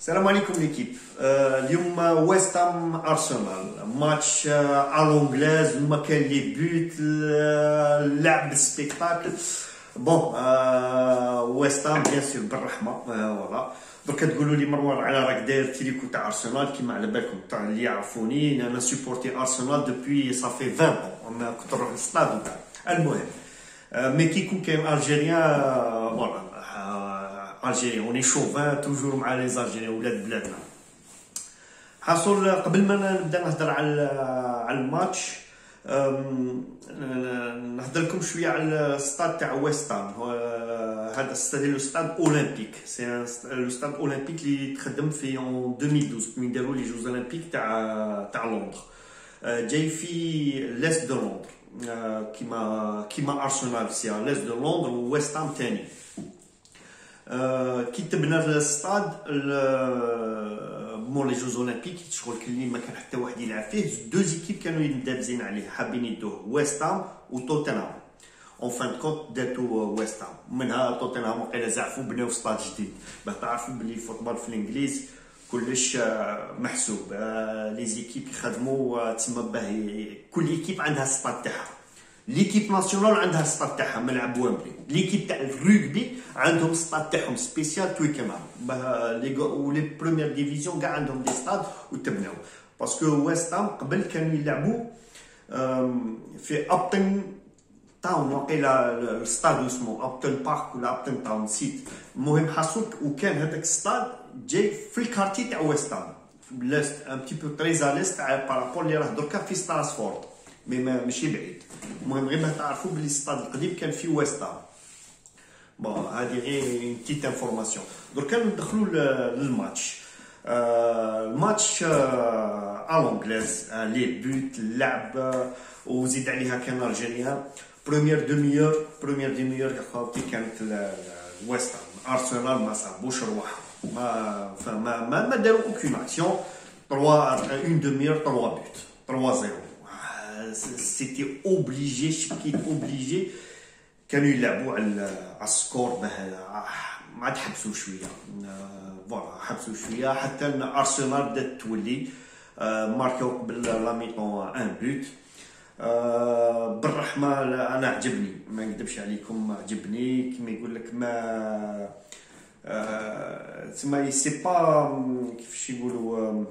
السلام عليكم ليكيب. اليوم ويست هام ارسنال ماتش الونجلاز وما كان لي بوت اللعب بالسبيكتاكل بون. ويست هام بيان سور بالرحمه فوالا. درك تقولوا لي مروان على راك داير تريكو تاع ارسنال كيما على بالكم تاع اللي يعرفوني انا سوبورتي ارسنال دوبوي صافي 20 انا كنت نروح للستاد تاع المهم. مي كي يكون كاين الجيريان فوالا الجيريا وني شوفان توجور مع لي زالجيريا ولاد بلادنا. حاصل قبل ما نبدا نهضر على الماتش نهضر لكم شويه على الستاد تاع ويست هام. هذا الستاد لو ستاد اولمبيك سي لو ستاد اولمبيك اللي تخدم في 2012 من داروا لي جوز اولمبيك تاع لندن. جاي في لاست دو لندن كيما ارسنال سي لاست دو لندن وويست هام ثاني. كي تبنى الستاد مور لي جوز اولمبيك شغل كلي ما كان حتى واحد يلعب فيه. دو زيكيب كانوا يندابزين عليه حابين يدوه ويست هام وتوتنهام. اون فان كونت داتو ويست هام منها توتنهام وقيلا زعفوا بناو في ستاد جديد باش تعرفوا بلي الفوتبول في الانجليز كلش محسوب. لي زيكيب يخدموا تما باه كل ايكيب عندها ستاد تاعها. ليكيب ناسيونال عندها ستاد تاعها ملعب ويمبلي. ليكيب تاع الرugby عندهم ستاد تاعهم سبيسيال تويكنهام ولي بروميير ديفيزيون كاع عندهم دي ستاد وتبناو باسكو ويست هام قبل كانوا يلعبوا في ابتن تاون وقيلا الستاد اسمه ابتن بارك ولا ابتن تاون سيت. المهم حصلت وكان هذاك الستاد جاي في الكارتي تاع ويست هام لاست ان بتي بو تري عليست بارابور اللي راه دركا في ستراسفورد مي ماشي بعيد. المهم غير ما تعرفوا بلي الستاد القديم كان في ويست هام. بون هذه غير بتيت انفورماسيون. دركا ندخلوا للماتش. الماتش الونجلاز لي بوت اللعب وزيد عليها كان الجيريان. بروميير دوميور خاوتي كانت ويست هام. ارسنال ما صابوش رواحهم ما داروا اوكين اكسيون. 3 اون دوميور 3 بوت 3-0. سيتي اوبليجي شكيت اوبليجي كانوا يلعبوا على السكور باه ما تحبسوا شويه. فوالا حبسوا شويه حتى ارسنال بدات تولي ماركاو قبل لا ميطون 1 بوت. بالرحمه انا عجبني ما نكذبش عليكم عجبني كيما يقول لك ما تسمى سي با كيفاش يقولوا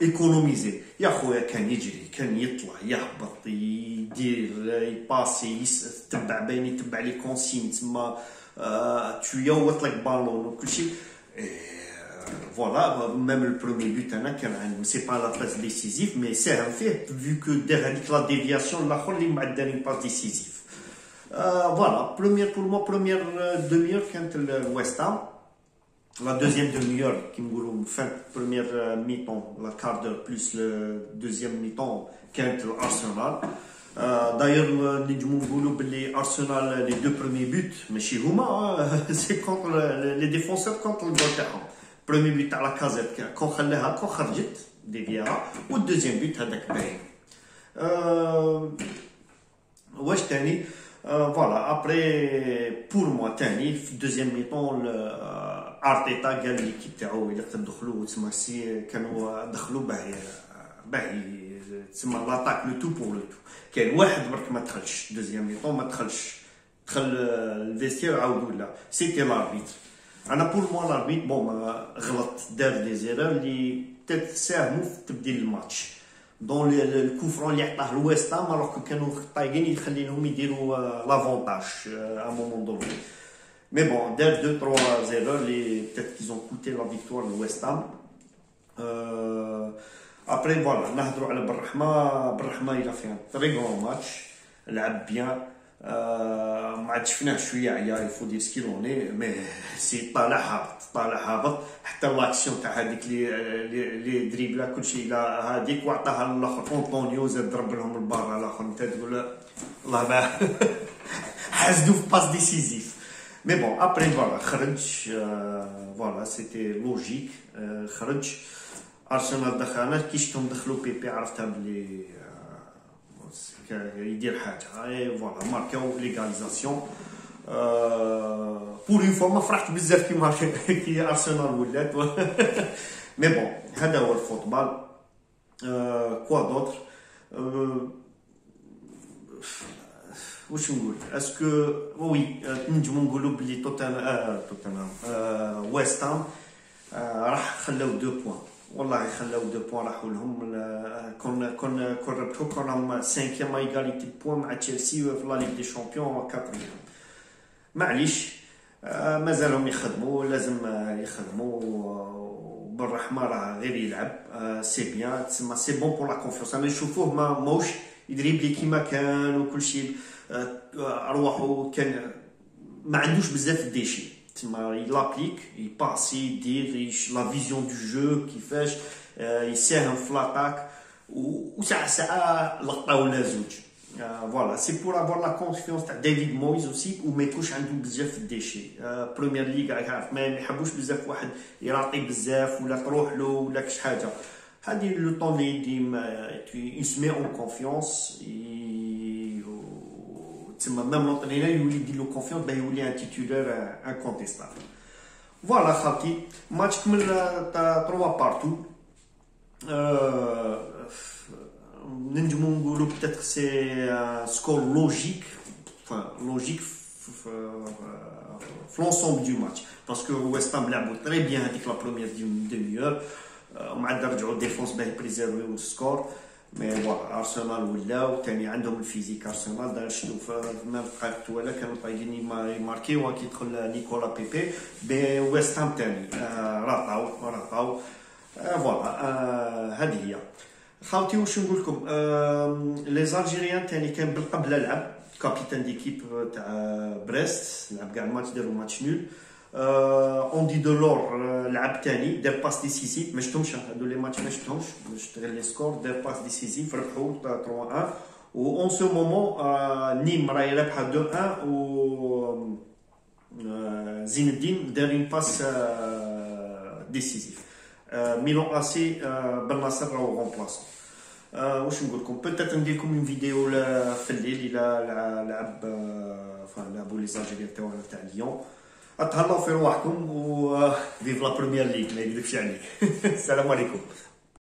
ايكونوميزي يا خويا. كان يجري كان يطلع يهبط يدير يباسي يتبع باين يتبع لي كونسين تما تيوط لك بالون وكل شيء. فوالا ميم البروميي بوت انا كان عنده سي با لا باس ديسيزيف مي ساهم فيه فيو كو دار هذيك لا ديفياسيون الاخر اللي مع دارين باس ديسيزيف. فوالا بروميير بور مو بروميير دوميور كانت الويست هام. La deuxième demi-heure, qui me fin première mi-temps, la quart d'heure plus le deuxième mi-temps, quand l'Arsenal. D'ailleurs, nous Arsenal, les 2 premiers buts, mais chez Houma, c'est contre les défenseurs contre le Tottenham. Premier but à la casette, quand Kharjit, Deviera, ou le deuxième but à Dakbay. Ouais, Tani. Voilà, après, pour moi, Tani, deuxième mi-temps, ارتيتا قال ليكيب تاعو الا تدخلوا تسمى سي كانوا دخلوا باه تسمى لاطاك لو تو بور لو تو. كان واحد برك ما دخلش دوزيام ميطون ما دخلش دخل الفيستير عاودوا لا سيتي لاربيت. انا بور مو لاربيت بون غلط دار لي زيرور اللي تساهموا في تبديل الماتش دون الكوفرون اللي عطاه الويست هام الوغ كانوا طايقين يخلي لهم يديروا لافونتاج ا مومون دوني. Mais bon, dès 2-3 erreurs, peut-être qu'ils ont coûté la victoire de West Ham. Après, voilà, Nahdrou ala Barrahma, il a fait un très grand match. Il a bien. match فينا شويه عيا il faut dire ce qu'il en est mais c'est طالع هابط حتى لاكسيون تاع هذيك لي دريبلا كلشي لا هذيك وعطاها الاخر اونطونيو زاد ضرب لهم البار الاخر انت تقول الله ما حاسدو في باس ديسيزيف. Mais bon, après, voilà, voilà, c'était logique. خرج أرسنال دخلنا كيشتهم دخلوا بيبي عرفتها بلي يدير حاجة. فوالا ماركاو ليغاليزاسيون بور اون فوا ما فرحت بزاف كي ارسنال ولات مي بون هذا هو الفوتبال. كوا دوطر واش نقول اسكو وي نجمو نقولوا بلي توتنهام ويست هام راح خلاو 2 بوان، والله خلاو 2 بوان راحوا لهم. كون ربحوا كون راهم 5 ما ايغاليتي بوان مع تشيلسي في لا ليغ دي شامبيون 4. معليش مازالهم يخدموا، لازم يخدموا بالرحمه، راه غير يلعب سي بيان تسمى سي بون بور لا كونفيونس. انا نشوفوه ماهوش يدريبلي كيما كان وكل شيء، ارواحو كان ما عندوش بزاف ديشي تما يلابليك يباسي يدير لا فيزيون دو جو كيفاش يساهم في لاطاك، وساعه لقطه ولا زوج. فوالا سي بور افوار لا كونفيونس تاع ديفيد مويز اوسي، وما يكونش عنده بزاف ديشي. بريمير ليغ راك عارف ما يحبوش بزاف واحد يراطي بزاف ولا تروح له ولا كش حاجه. هذه لو طون اللي ديما يسمي اون كونفيونس تسمى ميم لونطرينور يولي يدير له كونفيونس باه يولي ان تيتولار انكونتيستابل. فوالا خالتي ماتش كمل 3 بارتو. نجمو نقولو بتاتر سي سكور لوجيك، لوجيك في لونسومبل دو ماتش، باسكو ويست هام لعبوا تري بيان هذيك لا بروميير ديمي اور، ومعاد رجعوا ديفونس باه يبريزيرفيو السكور. مي فوالا ارسنال ولاو تاني عندهم الفيزيك. ارسنال دار شتو في ميم دقائق ولا كانوا طايقين يماركيو كي دخل نيكولا بيبي. بي ويست هام تاني راطاو فوالا. هذه هي خاوتي. واش نقول لكم لي زالجيريان تاني كان بالقبل لعب كابيتان ديكيب تاع بريست، لعب كاع الماتش داروا ماتش نول. اوندي دولور لعب تاني دار باس ديسيسيف، ما شفتهمش هادو لي ماتش ما شفتهمش، شفت غير لي سكور. دار باس ديسيسيف ربحوا 3-1. و اون سو مومون نيم راهي رابحه 2-1 و زين الدين دار اون باس ديسيسيف. ميلون اسي بالنصر راهو غومبلاسون. واش نقول لكم بوتيت ندير لكم اون فيديو في الليل الى لعبوا لي زالجيريان تاع ليون. اتهلاو في رواحكم و فيف لا بروميير ليغ ما يكذبش عليك. السلام عليكم.